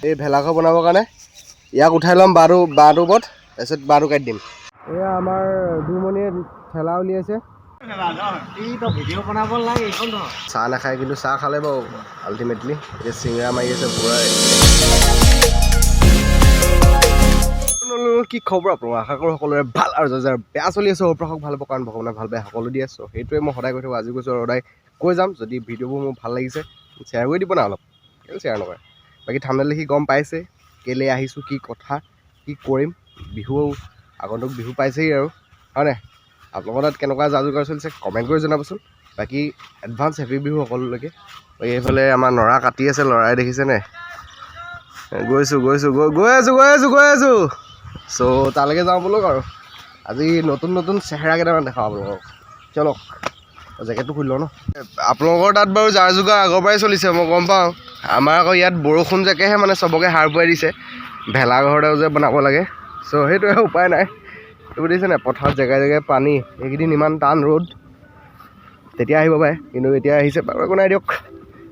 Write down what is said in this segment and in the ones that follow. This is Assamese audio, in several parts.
এই ভেলাঘৰ বনাবৰ কাৰণে ইয়াক উঠাই ল'ম বাঁহটোৰ ওপৰত, তাৰপিছত বাঁহটো কাটি দিম। এয়া আমাৰ দুমণিয়ে ঠেলা উলিয়াইছে। চাহ নাখায় কিন্তু চাহ খালে বাৰু আল্টিমেটলি। এতিয়া চিঙৰা মাৰি আছে পুৰা। কি খবৰ আপোনালোকৰ? আশা কৰোঁ সকলোৰে ভাল আৰু যাৰ বেয়া চলি আছে সৌপ্ৰাসক ভাল পাব, কাৰণ ভগৱানে ভাল বেয়া সকলো দি আছোঁ। সেইটোৱে মই সদায় কৈ থাকোঁ, আজি কৈছোঁ আৰু সদায় কৈ যাম। যদি ভিডিঅ'বোৰ মোৰ ভাল লাগিছে শ্বেয়াৰ কৰি দিব না, অলপ কেলৈ শ্বেয়াৰ নকৰে। বাকী থাম্বনেইল দেখি গম পাইছে কেলৈ আহিছোঁ, কি কথা, কি কৰিম। বিহু আগন্তুক বিহু পাইছেই আৰু হয়নে? আপোনালোকৰ তাত কেনেকুৱা যা যোগাৰ চলিছে কমেণ্ট কৰি জনাবচোন। বাকী এডভান্স হেপী বিহু সকলোলৈকে। বাকী এইফালে আমাৰ নৰা কাটি আছে, ল'ৰাই দেখিছেনে? গৈ আছোঁ। চ' তালৈকে যাওঁ বলক আৰু আজি নতুন চেহেৰা কেইটামান দেখাওঁ আপোনালোকক। চলক, জেকেটটো খুলি লওঁ ন। আপোনালোকৰ তাত বাৰু যাৰ যোগাৰ আগৰ পৰাই চলিছে মই গম পাওঁ। আমাৰ আকৌ ইয়াত বৰষুণ জাকেহে মানে চবকে সাৰ পুৱাই দিছে ভেলাঘৰ যে বনাব লাগে। চ' সেইটোৱে উপায় নাই। এইবোৰ দেখিছে নাই, পথাৰত জেগাই জেগাই পানী। এইকেইদিন ইমান টান ৰ'দ, তেতিয়া আহিব পাৰে কিন্তু এতিয়া আহিছে বাৰু, একো নাই দিয়ক,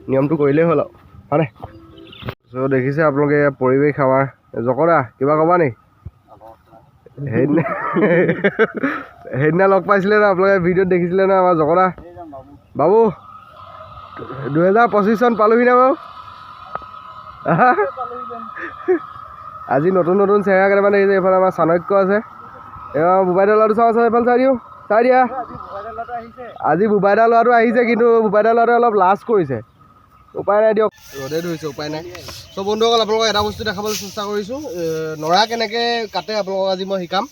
নিয়মটো কৰিলেই হ'ল আৰু হয়নে? চ' দেখিছে আপোনালোকে পৰিৱেশ আমাৰ। জকৰা কিবা ক'বা নি? সেইদিনা লগ পাইছিলে ন আপোনালোকে, ভিডিঅ'ত দেখিছিলে ন আমাৰ জকৰা বাবু। 2025 চন পালোহি নে বাৰু? আজি নতুন চেহেৰা কেইটামান দেখিছে। এইফালে আমাৰ চাণক্য আছে, এইবাৰ বুবাইদা ল'ৰাটো চাওঁ এইফালে চাই দিয়া। আজি বুবাইদা ল'ৰাটো আহিছে, কিন্তু বুবাইদা ল'ৰাটোৱে অলপ লাজ কৰিছে। উপায় নাই দিয়ক, ৰ'দে ধৰিছে, উপায় নাই। চ' বন্ধুসকল আপোনালোকক এটা বস্তু দেখাবলৈ চেষ্টা কৰিছোঁ, নৰা কেনেকৈ কাটে আপোনালোকক আজি মই শিকাম।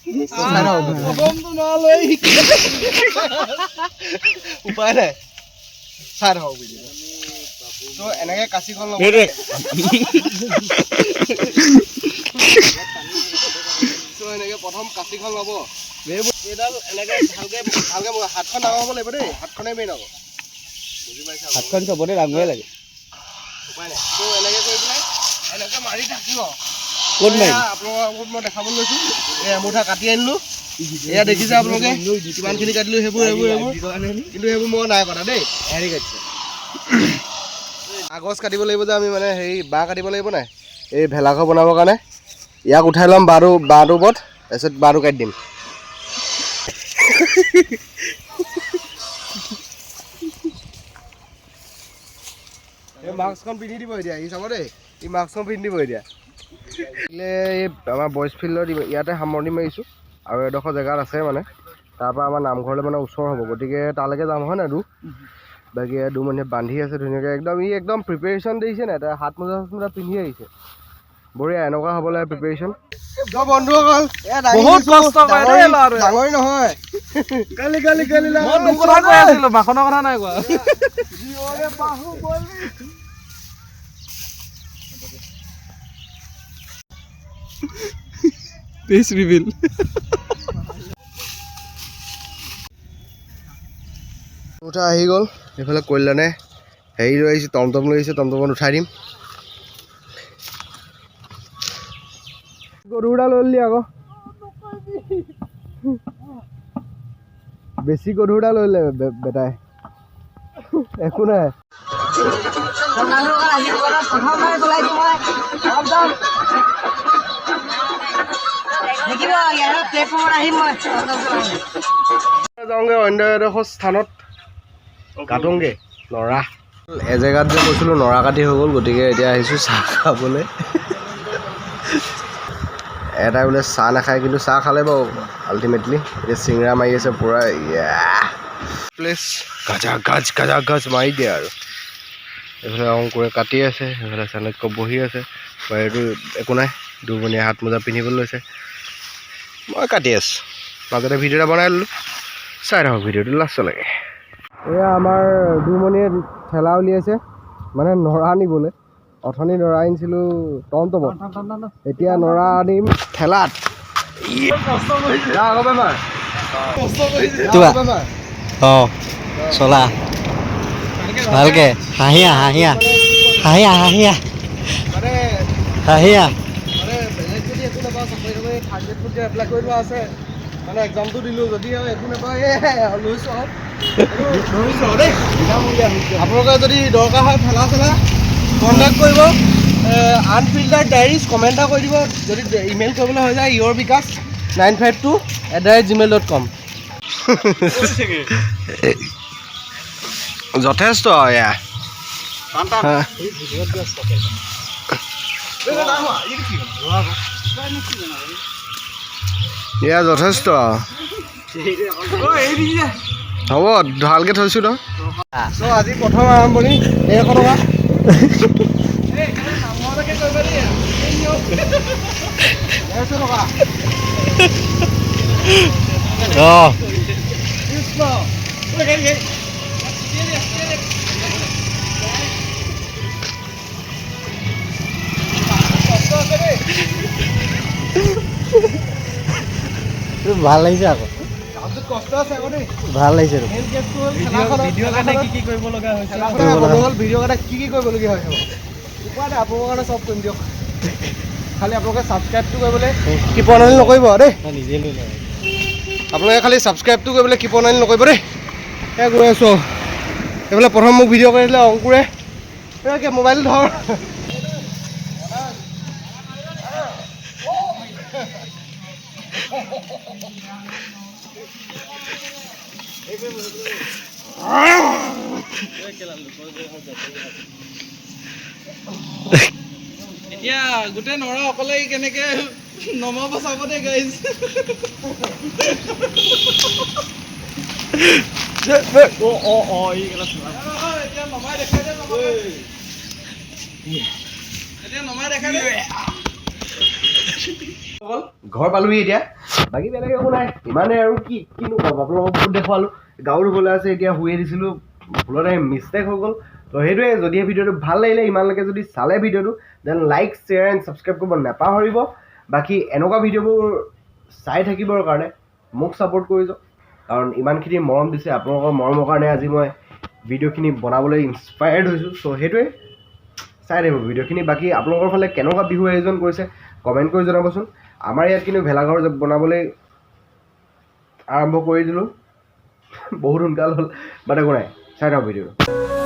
উপায় নাই, চাই থাকক ভিডিঅ'টো। ত' এনেকৈ কাঁচিখন ল'ব, এনেকৈ প্ৰথম কাঁচিখন ল'ব। এইডাল এনেকৈ ভালকৈ হাতখন ডাঙৰ হ'ব লাগিব দেই, হাতখনেই মেইন হ'ব, বুজি পাইছে? হাতখন চবতে ডাঙৰে লাগে। উপায় নাই। ত' এনেকৈ কৰি পেলাই এনেকৈ মাৰি থাকিব। ক'ত মাৰি আপোনালোকক মই দেখাবলৈ লৈছোঁ। এই এমুঠা কাটি আনিলোঁ। এয়া দেখিছে আপোনালোকে কিমানখিনি কাটিলোঁ, সেইবোৰ কিন্তু সেইবোৰ মই নাই কটা দেই, হেৰি কাটিছে। কাগজ কাটিব লাগিব যে আমি, মানে হেৰি বাঁহ কাটিব লাগিব নাই এই ভেলাঘৰ বনাবৰ কাৰণে। ইয়াক উঠাই ল'ম বাঁহটোৰ ওপৰত, তাৰপিছত বাঁহটো কাটি দিম। এই মাস্কখন পিন্ধি দিব এতিয়া, ই চাব দেই, ই মাস্কখন পিন্ধি দিব এতিয়া। এই আমাৰ বইজ ফিল্ডত ইয়াতে সামৰণি মাৰিছোঁ, আৰু এডোখৰ জেগাত আছে মানে, তাৰপৰা আমাৰ নামঘৰলৈ মানে ওচৰ হ'ব, গতিকে তালৈকে যাম হয় নাই বাকী দুমণিয়ে বান্ধি আছে ধুনীয়াকৈ একদম। ই একদম প্ৰিপেৰেশ্যন দিছে নাই, তাৰ হাত মোজা পিন্ধি আহিছে, বঢ়িয়া। এনেকুৱা হ'ব লাগে প্ৰিপেৰেশ্যন। বন্ধুসকল বহুত কষ্ট কৰে, ডাঙৰি নহয়। মাখনৰ কথা নাই কোৱা। Page reveal. উঠা আহি গ'ল। এইফালে কল্যাণে হেৰি লৈ আহিছে, টমটম লৈ আহিছে, টমটমত উঠাই দিম। গধুৰডাল লৈ ললি আকৌ, বেছি গধুৰডাল লৈ ল'লে বেটাই, একো নাই। যাওঁগে অন্য এডোখৰ স্থানত কাটোংগে নৰা। এজেগাত যে কৈছিলোঁ নৰা কাটি হৈ গ'ল, গতিকে এতিয়া আহিছোঁ চাহ খাবলৈ। এটাই বোলে চাহ নাখায় কিন্তু চাহ খালে বাৰু আল্টিমেটলি। এতিয়া চিঙৰা মাৰি আছে পুৰা, প্লেচ গাজ মাৰি দিয়ে আৰু। এইফালে অংকুৰে কাটি আছে, সেইফালে চাণক্য বহি আছে, এইটো একো নাই। দুমণিয়ে হাত মোজা পিন্ধিবলৈ লৈছে, মই কাটি আছোঁ। মাজতে ভিডিঅ' এটা বনাই ল'লোঁ, চাই থাকক ভিডিঅ'টো লাষ্টলৈকে। এয়া আমাৰ দুমণিয়ে ঠেলা উলিয়াইছে, মানে নৰা আনিবলৈ। অথনি নৰা আনিছিলোঁ টমটমত, এতিয়া নৰা আনিম ঠেলাত। অঁ চলা ভালকে, হাঁহিয়া বেলেগ যদি একো নাপাওঁ, চাকৰি থাৰ্ড গ্ৰেড ফুড এপ্লাই কৰি লোৱা আছে, মানে এক্সামটো দিলোঁ। যদি আৰু একো নাপাওঁ লৈছোঁ আৰু ধৰিছোঁ আৰু দেই। আপোনালোকে যদি দৰকাৰ হয় ঠেলা চেলা কণ্টেক্ট কৰিব। আনফিল্টাৰ ডায়েৰিজ কমেণ্ট এটা কৰি দিব যদি ইমেইল কৰিবলৈ হৈ যায় ইয়ৰ বিকাশ 952@gmail.com যথেষ্ট এয়া এয়া যথেষ্ট হ'ব ভালকৈ থৈছোঁ ন চ' আজি প্ৰথম আৰম্ভণি 100 টকা ভাল লাগিছে আকৌ কষ্ট আছে আকৌ দেই ভাল লাগিছে ভিডিঅ' কাৰণে কি কৰিব লগা হৈছে ভিডিঅ' কাৰণে কি কৰিবলগীয়া হৈছে উপায় নাই আপোনালোকৰ কাৰণে চব কৰিম দিয়ক খালি আপোনালোকে ছাবস্ক্ৰাইবটো কৰিবলৈ কৃপণালী নকৰিব দেই নিজে লৈ লয় আপোনালোকে খালি ছাবস্ক্ৰাইবটো কৰিবলৈ কৃপণালী নকৰিব দেই এয়া গৈ আছোঁ এইফালে প্ৰথম মোক ভিডিঅ' কৰিছিলে অংকুৰে এই মোবাইল ধৰ এতিয়া গোটেই নৰা অকলে কেনেকে নমাব চাব দে গাইজ এতিয়া নমাই দেখাই দে এতিয়া নমাই দেখাই দে ঘৰ পালোহি এতিয়া বাকী বেলেগ একো নাই ইমানে আৰু কিনো ক'ম আপোনালোকক বহুত দেখুৱালোঁ গাঁৱত শুবলৈ আছে এতিয়া শুয়ে দিছিলোঁ ভুলতে মিষ্টেক হৈ গ'ল তো সেইটোৱে যদিহে ভিডিঅ'টো ভাল লাগিলে ইমানলৈকে যদি চালে ভিডিঅ'টো then like share and subscribe কৰিব নাপাহৰিব বাকী এনেকুৱা ভিডিঅ'বোৰ চাই থাকিবৰ কাৰণে মোক ছাপোৰ্ট কৰি যাওক কাৰণ ইমানখিনি মৰম দিছে আপোনালোকৰ মৰমৰ কাৰণে আজি মই ভিডিঅ'খিনি বনাবলৈ ইনস্পায়াৰ্ড হৈছোঁ চ' সেইটোৱে চাই থাকিব ভিডিঅ'খিনি বাকী আপোনালোকৰ ফালে কেনেকুৱা বিহু আয়োজন কৰিছে কমেণ্ট কৰি জনাবচোন আমাৰ ইয়াত কিন্তু ভেলাঘৰ বনাবলৈ আৰম্ভ কৰি দিলোঁ বহুত সোনকাল হ'ল বাট একো নাই চাই থাকক ভিডিঅ'টো